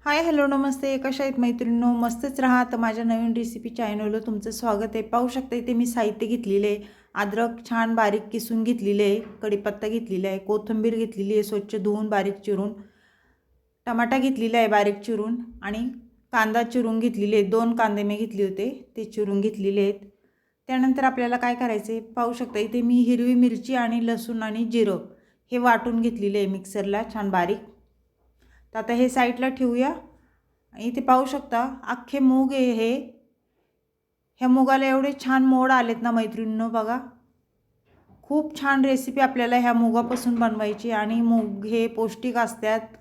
Hi hello नमस्ते. कशा आहेत मैत्रिणींनो? मस्तच राहा. तर माझ्या नवीन रेसिपी चॅनलवर तुमचं स्वागत आहे. पाहू शकता इथे मी साहित्य घेतलेले आहे. अद्रक छान बारीक किसून घेतलेले आहे, कढीपत्ता घेतलेला आहे, कोथिंबीर घेतलेली आहे स्वच्छ धुवून बारीक चिरून, टमाटा घेतलेला आहे बारीक चिरून आणि कांदा चिरून घेतलेले आहेत. 2 कांदे मी घेतले होते, ते चिरून घेतलेले आहेत. त्यानंतर आपल्याला काय करायचं आहे पाहू शकता इथे मी हिरवी मिरची आणि लसूण आणि जिरं हे वाटून घेतलेले आहे मिक्सरला छान बारीक. तर आता हे साईडला ठेवूया. इथे पाहू शकता अख्खे मूग आहे हे. ह्या मुगाला एवढे छान मोड आलेत ना मैत्रिणींनो, बघा. खूप छान रेसिपी आपल्याला ह्या मुगापासून बनवायची आणि मूग हे पौष्टिक असतात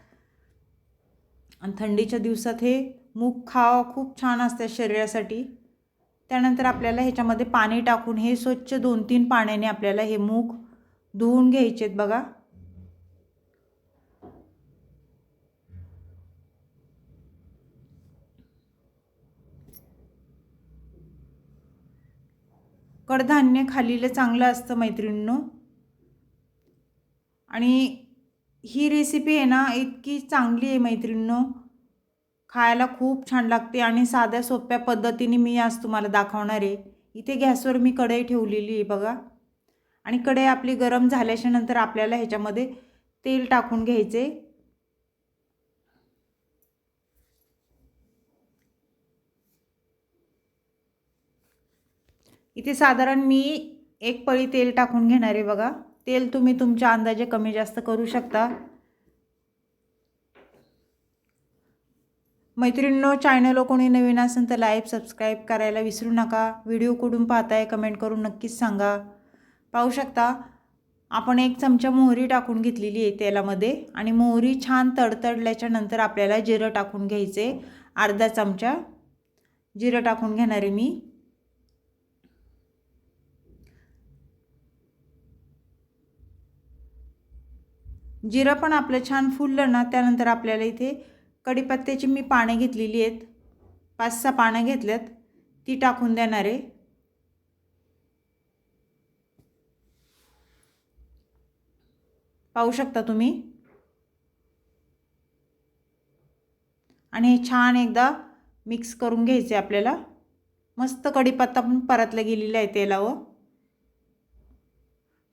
आणि थंडीच्या दिवसात हे मूग खावं खूप छान असतात शरीरासाठी. त्यानंतर आपल्याला ह्याच्यामध्ये पाणी टाकून हे स्वच्छ 2-3 पाण्याने आपल्याला हे मूग धुवून घ्यायचे आहेत बघा. कडधान्य खाल्लेलं चांगलं असतं मैत्रिणींनो. आणि ही रेसिपी आहे ना इतकी चांगली आहे मैत्रिणींनो, खायला खूप छान लागते आणि साध्या सोप्या पद्धतीने मी आज तुम्हाला दाखवणार आहे. इथे गॅसवर मी कढई ठेवलेली आहे बघा आणि कढई आपली गरम झाल्याच्या नंतर आपल्याला ह्याच्यामध्ये तेल टाकून घ्यायचे. इथे साधारण मी 1 पळी तेल टाकून घेणार आहे बघा. तेल तुम्ही तुमच्या अंदाजे कमी जास्त करू शकता. मैत्रिणींनो, चॅनल कोणी नवीन असेल तर लाईक सबस्क्राईब करायला विसरू नका. व्हिडिओ कुठून पाहताय कमेंट करून नक्कीच सांगा. पाहू शकता आपण 1 चमचा मोहरी टाकून घेतलेली आहे तेलामध्ये आणि मोहरी छान तडतडल्याच्या नंतर आपल्याला जिरं टाकून घ्यायचे. अर्धा चमचा जिरं टाकून घेणार आहे मी. जिरं पण आपलं छान फुललं ना त्यानंतर आपल्याला इथे कढीपत्त्याची मी पाने घेतलेली आहेत, 5-6 पाने घेतल्यात, ती टाकून देणार आहे. पाहू शकता तुम्ही. आणि हे छान एकदा मिक्स करून घ्यायचे आपल्याला. मस्त कढीपत्ता पण परतला गेलेला आहे तेलावर.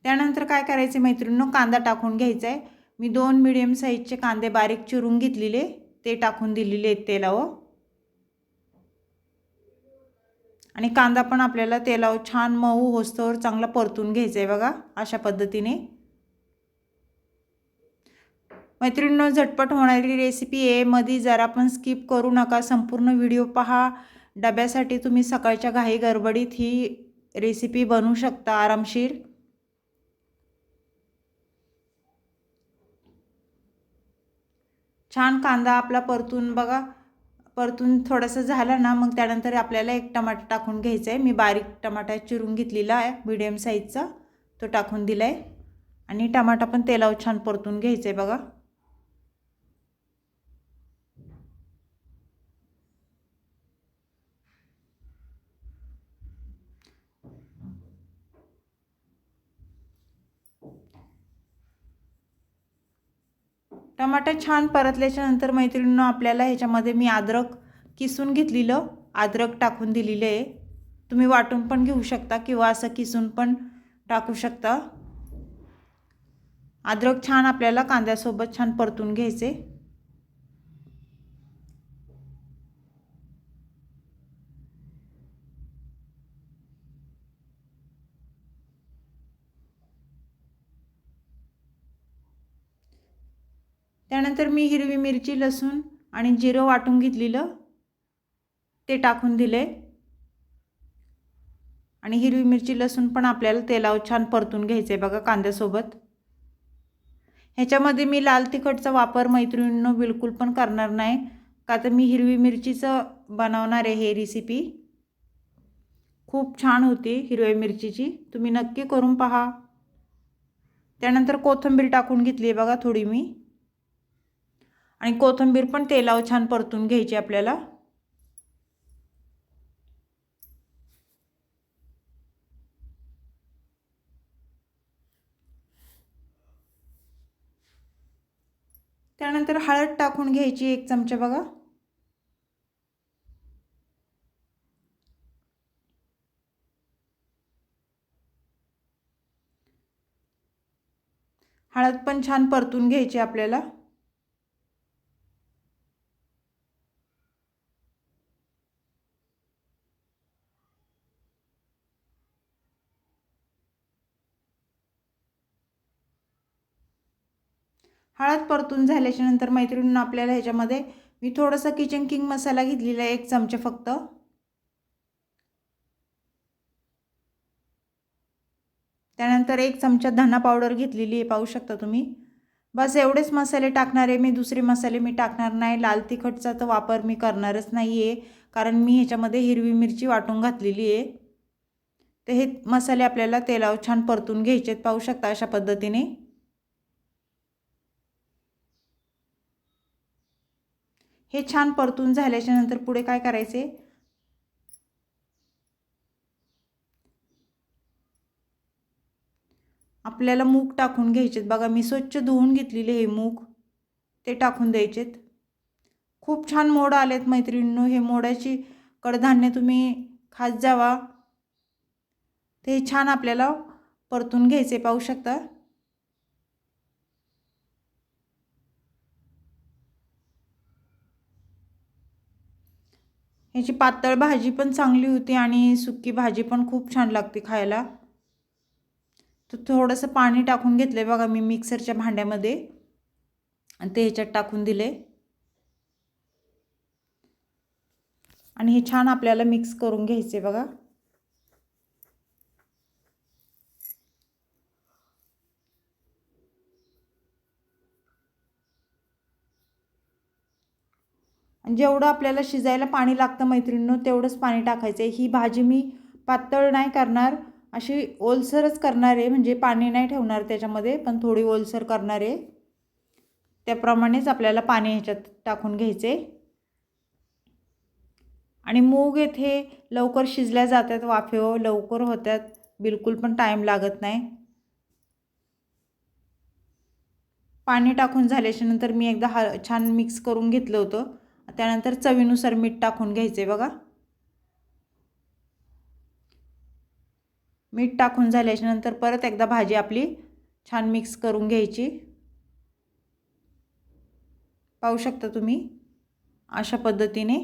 त्यानंतर काय करायचे मैत्रिणींनो, कांदा टाकून घ्यायचा आहे. मी 2 मीडियम साईजचे कांदे बारीक चिरून घेतलेले ते टाकून दिलेले आहेत तेलावर. आणि कांदा पण आपल्याला तेलावर छान मऊ होस्तवर चांगला परतून घ्यायचा आहे बघा अशा पद्धतीने. मैत्रिणींनो, झटपट होणारी रेसिपी आहे, मध्ये जरा पण स्किप करू नका, संपूर्ण व्हिडिओ पहा. डब्यासाठी तुम्ही सकाळच्या घाई गडबडीत ही रेसिपी बनवू शकता आरामशीर. छान कांदा आपला परतून बघा, परतून थोडासा झाला ना मग त्यानंतर आपल्याला 1 टमाटा टाकून घ्यायचा आहे. मी बारीक टमाटा चिरून घेतलेला आहे मीडियम साईजचा, तो टाकून दिला आहे आणि टमाटा पण तेलावर छान परतून घ्यायचा आहे बघा. टमाटर छान परतल्याच्या नंतर मैत्रिणींनो आपल्याला ह्याच्यामध्ये मी अद्रक किसून घेतलेलं अद्रक टाकून दिलेलं आहे. तुम्ही वाटून पण घेऊ शकता किंवा असं किसून पण टाकू शकता. अद्रक छान आपल्याला कांद्यासोबत छान परतून घ्यायचे. त्यानंतर मी हिरवी मिरची लसूण आणि जिरं वाटून घेतलेलं ते टाकून दिले आणि हिरवी मिरची लसूण पण आपल्याला तेलावर छान परतून घ्यायचे बघा कांद्यासोबत. ह्याच्यामध्ये मी लाल तिखटचा वापर मैत्रिणींनो बिलकुल पण करणार नाही, का तर मी हिरवी मिरचीचं बनवणार आहे हे रेसिपी. खूप छान होती हिरव्या मिरचीची, तुम्ही नक्की करून पहा. त्यानंतर कोथिंबीर टाकून घेतली आहे बघा थोडी मी आणि कोथिंबीर पण तेलावर छान परतून घ्यायची आपल्याला. त्यानंतर हळद टाकून घ्यायची 1 चमचा बघा. हळद पण छान परतून घ्यायची आपल्याला. हळद परतून झाल्याच्या नंतर मैत्रिणींनो आपल्याला ह्याच्यामध्ये मी थोडासा किचन किंग मसाला घेतलेला आहे, 1 चमचा फक्त. त्यानंतर 1 चमचा धना पावडर घेतलेली आहे, पाहू शकता तुम्ही. बस एवढेच मसाले टाकणार आहे मी, दुसरे मसाले मी टाकणार नाही. लाल तिखटचा तर वापर मी करणारच नाही आहे, कारण मी ह्याच्यामध्ये हिरवी मिरची वाटून घातलेली आहे. तर हे मसाले आपल्याला तेलावर छान परतून घ्यायचे आहेत, पाहू शकता अशा पद्धतीने. हे छान परतून झाल्याच्या नंतर पुढे काय करायचे, आपल्याला मूग टाकून घ्यायचेत. बघा मी स्वच्छ धुवून घेतलेले हे मूग, ते टाकून द्यायचेत. खूप छान मोड आलेत मैत्रिणींनो. हे मोडाची कडधान्य तुम्ही खात जावा. ते छान आपल्याला परतून घ्यायचे, पाहू शकता. ह्याची पातळ भाजी पण चांगली होती आणि सुकी भाजी पण खूप छान लागते खायला. तर थोडंसं पाणी टाकून घेतलंय बघा मी मिक्सरच्या भांड्यामध्ये आणि ते ह्याच्यात टाकून दिले आणि हे छान आपल्याला मिक्स करून घ्यायचे बघा. जेवढं आपल्याला शिजायला पाणी लागतं मैत्रिणींनो तेवढंच पाणी टाकायचं आहे. ही भाजी मी पातळ नाही करणार, अशी ओलसरच करणार आहे, म्हणजे पाणी नाही ठेवणार त्याच्यामध्ये, पण थोडी ओलसर करणार आहे. त्याप्रमाणेच आपल्याला पाणी ह्याच्यात टाकून घ्यायचे. आणि मूग येथे लवकर शिजल्या जातात, वाफेवर लवकर होतात, बिलकुल पण टाईम लागत नाही. पाणी टाकून झाल्याच्या नंतर मी एकदा छान मिक्स करून घेतलं होतं. त्यानंतर चवीनुसार मीठ टाकून घ्यायचे बघा. मीठ टाकून झाल्याच्या नंतर परत एकदा भाजी आपली छान मिक्स करून घ्यायची, पाहू शकता तुम्ही अशा पद्धतीने.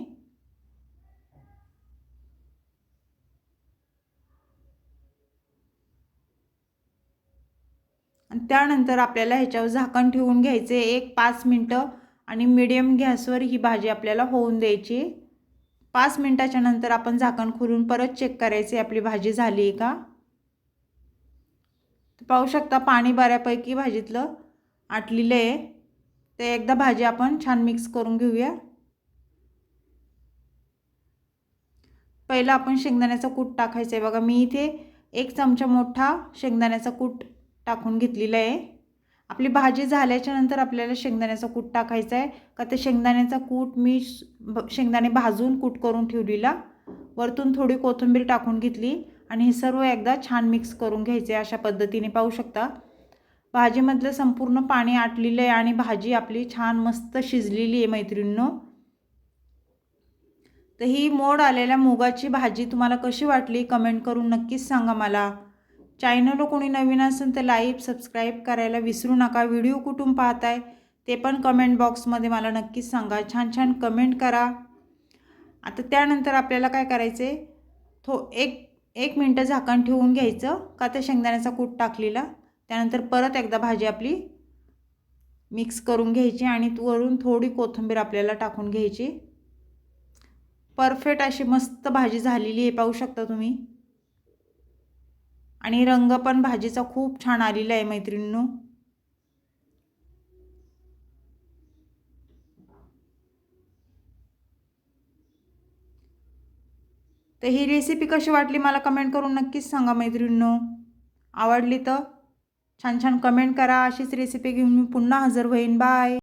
आणि त्यानंतर आपल्याला ह्याच्यावर झाकण ठेवून घ्यायचे 1-5 मिनटं आणि मीडियम गॅसवर ही भाजी आपल्याला होऊन द्यायची. 5 मिनटाच्या नंतर आपण झाकण खोलून परत चेक करायचे आपली भाजी झाली आहे का. पाहू शकता पाणी बऱ्यापैकी भाजीतलं आटलेलं आहे. ते एकदा भाजी आपण छान मिक्स करून घेऊया. पहिला आपण शेंगदाण्याचा कूट टाकायचा आहे बघा. मी इथे 1 चमचा मोठा शेंगदाण्याचा कूट टाकून घेतलेला आहे. आपली भाजी झाल्याच्या नंतर आपल्याला शेंगदाण्याचा कूट टाकायचा आहे, का ते शेंगदाण्याचा कूट मी शेंगदाणे भाजून कूट करून ठेवलेला. वरतून थोडी कोथिंबीर टाकून घेतली आणि हे सर्व एकदा छान मिक्स करून घ्यायचे अशा पद्धतीने. पाहू शकता भाजीमधलं संपूर्ण पाणी आटलेलं आहे आणि भाजी आपली छान मस्त शिजलेली आहे मैत्रिणींनो. तर ही मोड आलेल्या मुगाची भाजी तुम्हाला कशी वाटली कमेंट करून नक्कीच सांगा मला. चॅनलला कोणी नवीन असेल तर लाईक सबस्क्राईब करायला विसरू नका. व्हिडिओ कुठून पाहताय ते पण कमेंट बॉक्समध्ये मला नक्कीच सांगा. छान छान कमेंट करा. आता त्यानंतर आपल्याला काय करायचे, एक मिनटं झाकण ठेवून घ्यायचं, का ते शेंगदाण्याचा कूट टाकलेला. त्यानंतर परत एकदा भाजी आपली मिक्स करून घ्यायची आणि वरून थोडी कोथिंबीर आपल्याला टाकून घ्यायची. परफेक्ट अशी मस्त भाजी झालेली आहे, पाहू शकता तुम्ही. आणि रंग पण भाजीचा खूप छान आलेला आहे मैत्रिणींनो. तर ही रेसिपी कशी वाटली मला कमेंट करून नक्कीच सांगा मैत्रिणींनो. आवडली तर छान छान कमेंट करा. अशीच रेसिपी घेऊन मी पुन्हा हजर होईन. बाय.